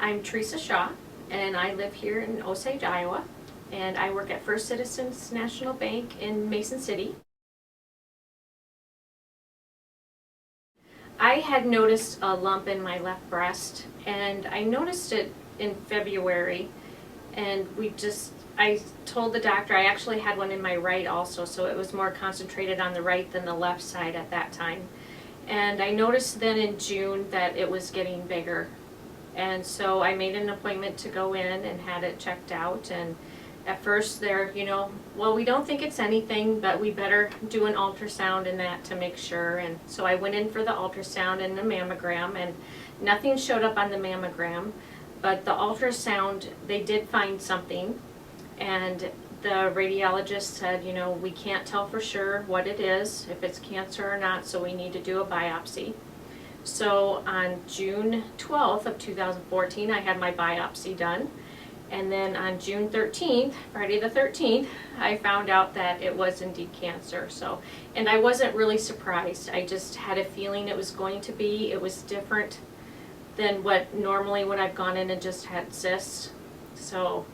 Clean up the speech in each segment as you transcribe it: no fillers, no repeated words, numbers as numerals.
I'm Teresa Shaw, and I live here in Osage, Iowa, and I work at First Citizens National Bank in Mason City. I had noticed a lump in my left breast, and I noticed it in February, and I told the doctor I actually had one in my right also, so it was more concentrated on the right than the left side at that time. And I noticed then in June that it was getting bigger. And so I made an appointment to go in and had it checked out. And at first they're, well, we don't think it's anything, but we better do an ultrasound and that to make sure. And so I went in for the ultrasound and the mammogram, and nothing showed up on the mammogram. But the ultrasound, they did find something. And the radiologist said, we can't tell for sure what it is, if it's cancer or not, so we need to do a biopsy. So on June 12th of 2014, I had my biopsy done. And then on June 13th, Friday the 13th, I found out that it was indeed cancer. And I wasn't really surprised. I just had a feeling it was going to be. It was different than what normally when I've gone in and just had cysts. So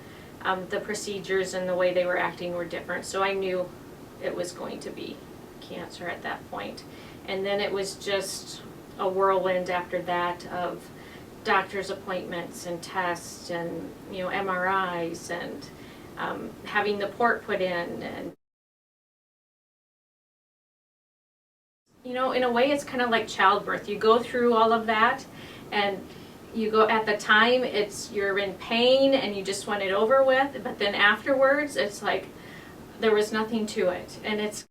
the procedures and the way they were acting were different. So I knew it was going to be cancer at that point. And then it was just a whirlwind after that of doctor's appointments and tests and MRIs and having the port put in. And in a way it's kind of like childbirth. You go through all of that, and you go at the time you're in pain and you just want it over with, but then afterwards it's like there was nothing to it. And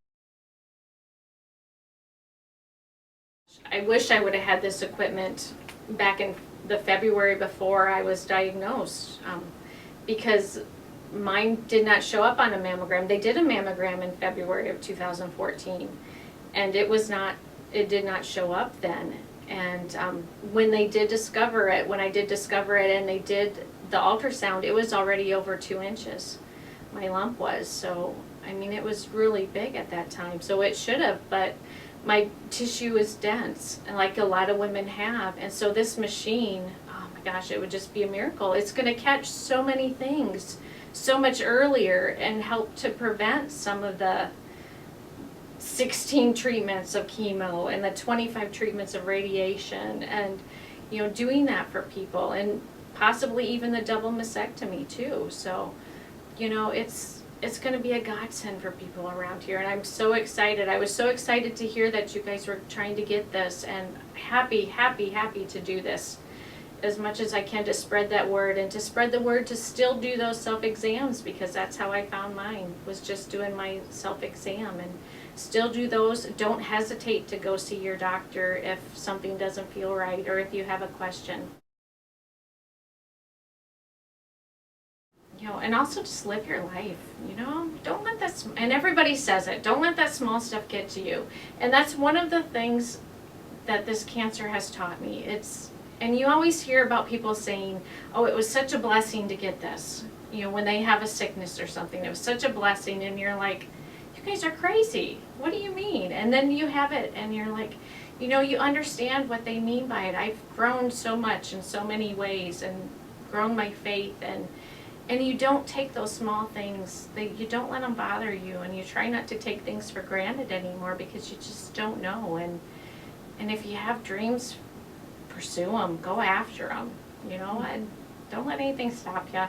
I wish I would have had this equipment back in the February before I was diagnosed, because mine did not show up on a mammogram. They did a mammogram in February of 2014, and it did not show up then. And when I did discover it and they did the ultrasound, it was already over 2 inches, my lump was. So, it was really big at that time. So it should have, but my tissue is dense, like a lot of women have. And so this machine, oh my gosh, it would just be a miracle. It's going to catch so many things so much earlier and help to prevent some of the 16 treatments of chemo and the 25 treatments of radiation, and doing that for people, and possibly even the double mastectomy too. So it's going to be a godsend for people around here, and I'm so excited. I was so excited to hear that you guys were trying to get this, and happy to do this as much as I can to spread that word, and to spread the word to still do those self-exams, because that's how I found mine, was just doing my self-exam. And still do those. Don't hesitate to go see your doctor if something doesn't feel right or if you have a question. And also just live your life, don't let that, and everybody says it, don't let that small stuff get to you. And that's one of the things that this cancer has taught me. And you always hear about people saying, oh, it was such a blessing to get this. When they have a sickness or something, it was such a blessing, and you're like, you guys are crazy. What do you mean? And then you have it, and you're like, you understand what they mean by it. I've grown so much in so many ways, and grown my faith, and you don't take those small things, you don't let them bother you, and you try not to take things for granted anymore, because you just don't know. And if you have dreams, pursue them, go after them, and don't let anything stop you.